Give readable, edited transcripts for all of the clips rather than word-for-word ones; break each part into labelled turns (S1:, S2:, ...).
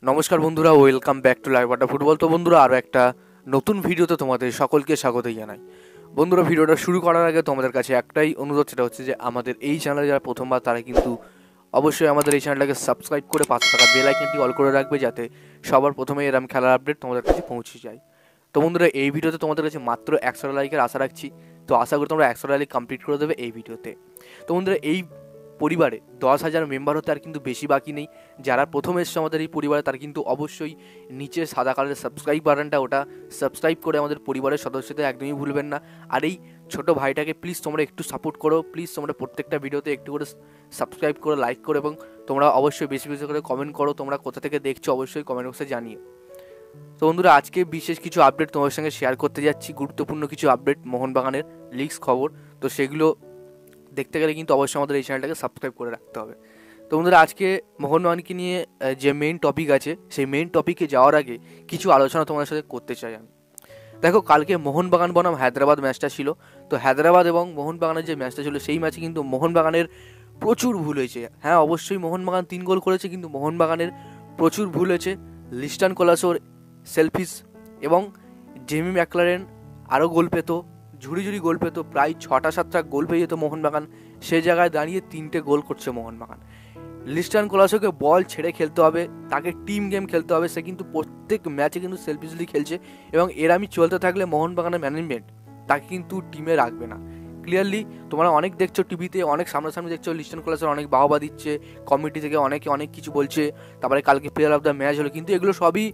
S1: নমস্কার বন্ধুরা, welcome back to live water football. তো বন্ধুরা, আরও একটা নতুন ভিডিওতে তোমাদের সকলকে স্বাগতই জানাই। বন্ধুরা, ভিডিওটা শুরু করার আগে তোমাদের কাছে একটাই অনুরোধ, সেটা হচ্ছে যে আমাদের এই চ্যানেলে যারা প্রথমবার তারা কিন্তু অবশ্যই আমাদের এই চ্যানেলটাকে সাবস্ক্রাইব করে পাশে থাকা বেল আইকনটি অল করে রাখবে, যাতে সবার প্রথমে এরকম খেলার আপডেট তোমাদের কাছে পৌঁছে যায়। তো বন্ধুরা, এই ভিডিওতে তোমাদের কাছে মাত্র 100 লাইকের আশা রাখছি। তো আশা করি তোমরা 100 লাইক কমপ্লিট করে দেবে এই ভিডিওতে। তো বন্ধুরা, এই পরিবারে 10,000 মেম্বার হতে আর কিন্তু বেশি বাকি নেই। যারা প্রথম এসছে আমাদের এই পরিবারে তারা কিন্তু অবশ্যই নিচে সাদা কালারের সাবস্ক্রাইব বাটনটা, ওটা সাবস্ক্রাইব করে আমাদের পরিবারের সদস্যদের একদমই ভুলবেন না। আর এই ছোটো ভাইটাকে প্লিজ তোমরা একটু সাপোর্ট করো, প্লিজ তোমরা প্রত্যেকটা ভিডিওতে একটু করে সাবস্ক্রাইব করো, লাইক করো, এবং তোমরা অবশ্যই বেশি বেশি করে কমেন্ট করো। তোমরা কোথা থেকে দেখছো অবশ্যই কমেন্ট বক্সে জানিও। তো বন্ধুরা, আজকে বিশেষ কিছু আপডেট তোমাদের সঙ্গে শেয়ার করতে যাচ্ছি, গুরুত্বপূর্ণ কিছু আপডেট মোহনবাগানের লিগস খবর। তো সেগুলো দেখতে গেলে কিন্তু অবশ্যই আমাদের এই চ্যানেলটাকে সাবস্ক্রাইব করে রাখতে হবে। তো বন্ধুরা, আজকে মোহনবাগানকে নিয়ে যে মেইন টপিক আছে, সেই মেইন টপিকে যাওয়ার আগে কিছু আলোচনা তোমাদের সাথে করতে চাই আমি। দেখো, কালকে মোহনবাগান বনাম হায়দ্রাবাদ ম্যাচটা ছিল। তো হায়দ্রাবাদ এবং মোহনবাগানের যে ম্যাচটা ছিল, সেই ম্যাচে কিন্তু মোহনবাগানের প্রচুর ভুল হয়েছে। হ্যাঁ, অবশ্যই মোহনবাগান 3 গোল করেছে, কিন্তু মোহনবাগানের প্রচুর ভুল হয়েছে। লিস্টান কোলাসোর সেলফিস এবং জেমি ম্যাকলারেন আরও গোল পেত, ঝুড়ি গোল পেত, প্রায় 6-7টা গোল পেয়ে যেত মোহনবাগান। সে জায়গায় দাঁড়িয়ে 3টে গোল করছে মোহনবাগান। লিস্টান কোলাসোকে বল ছেড়ে খেলতে হবে, তাকে টিম গেম খেলতে হবে। সে কিন্তু প্রত্যেক ম্যাচে কিন্তু সেলফিশলি খেলছে, এবং এরামই চলতে থাকলে মোহনবাগানের ম্যানেজমেন্ট তাকে কিন্তু টিমে রাখবে না। ক্লিয়ারলি তোমরা অনেক দেখছো, টিভিতে অনেক সামনাসামনি দেখছো, লিস্টান কোলাসোর অনেক বাহবা দিচ্ছে, কমিটি থেকে অনেকে অনেক কিছু বলছে। তারপরে কালকে প্লেয়ার অফ দ্য ম্যাচ হলো, কিন্তু এগুলো সবই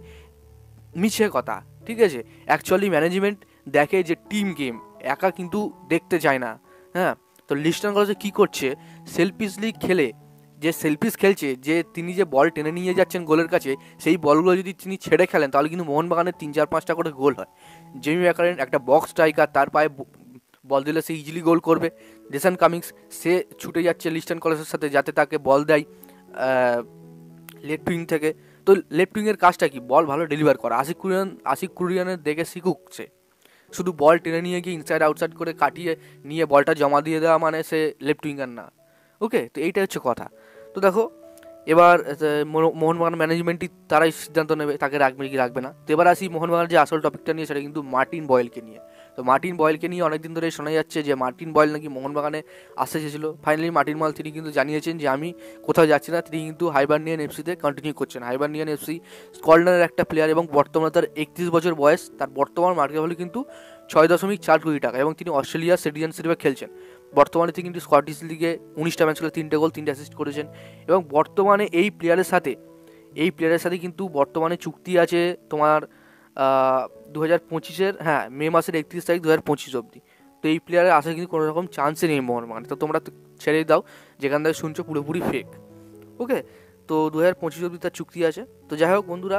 S1: মিছে কথা। ঠিক আছে, অ্যাকচুয়ালি ম্যানেজমেন্ট দেখে যে টিম গেম, একা কিন্তু দেখতে চায় না। হ্যাঁ, তো লিস্টান কোলাসো কী করছে, সেলফিশলি খেলে, যে সেলফিশ খেলছে, যে তিনি যে বল টেনে নিয়ে যাচ্ছেন গোলের কাছে, সেই বলগুলো যদি তিনি ছেড়ে খেলেন তাহলে কিন্তু মোহনবাগানের 3-4-5টা করে গোল হয়। জেমি ম্যাকলারেন একটা বক্স স্ট্রাইকার, তার পায়ে বল দিলে সে ইজিলি গোল করবে। জেসন কামিংস সে ছুটে যাচ্ছে লিস্টান কোলাসোর সাথে, যাতে তাকে বল দেয় লেফট উইং থেকে। তো লেফট উইংয়ের কাজটা কি? বল ভালো ডেলিভার করা। আশিক কুরিয়ানের দেখে শিখুকছে, শুধু বল টেনে নিয়ে গিয়ে ইনসাইড আউটসাইড করে কাটিয়ে নিয়ে বলটা জমা দিয়ে দেওয়া মানে সে লেফট উইঙ্গার না। ওকে, তো এইটা হচ্ছে কথা। তো দেখো, এবার মোহনবাগান ম্যানেজমেন্টই তারাই সিদ্ধান্ত নেবে তাকে রাখবে কি রাখবে না। তো এবার আসি মোহনবাগানের যে আসল টপিকটা নিয়ে, সেটা কিন্তু মার্টিন বয়েলকে নিয়ে। তো মার্টিন বয়েলকে নিয়ে অনেকদিন ধরে শোনা যাচ্ছে যে মার্টিন বয়েল নাকি মোহনবাগানে আসতে চেয়েছিল। ফাইনালি মার্টিন বয়েল তিনি কিন্তু জানিয়েছেন যে আমি কোথাও যাচ্ছি না। তিনি কিন্তু হাইবারনিয়ান এফসিতে কন্টিনিউ করছেন। হাইবারনিয়ান এফসি স্কটল্যান্ডের একটা প্লেয়ার, এবং বর্তমানে তার 31 বছর বয়স। তার বর্তমান মার্কেট ভ্যালু কিন্তু 6.4 কোটি টাকা, এবং তিনি অস্ট্রেলিয়ার সিটিজেনশিপে খেলছেন। বর্তমানে তিনি কিন্তু স্কটিশ লিগে 19টা ম্যাচ খেলে 3টে গোল 3টে অ্যাসিস্ট করেছেন। এবং বর্তমানে এই প্লেয়ারের সাথে কিন্তু বর্তমানে চুক্তি আছে তোমার 2025-এর মে মাসের 31 তারিখ 2025 অবধি। তো এই প্লেয়ারের আসা কিন্তু কোনো রকম চান্সই নেই মোহনবাগানে। তো তোমরা ছেড়ে দাও, যেখান থেকে শুনছো পুরোপুরি ফেক। ওকে, তো 2025 অবধি তার চুক্তি আছে। তো যাই হোক বন্ধুরা,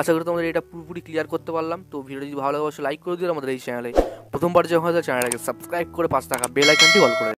S1: আশা করি তোমাদের এটা পুরোপুরি ক্লিয়ার করতে পারলাম। তো ভিডিও যদি ভালো লাগে অবশ্যই লাইক করে দিও, আমাদের এই চ্যানেলে প্রথমবার যখন হয় চ্যানেলটাকে সাবস্ক্রাইব করে পাশে থাকা বেল আইকনটি অল করে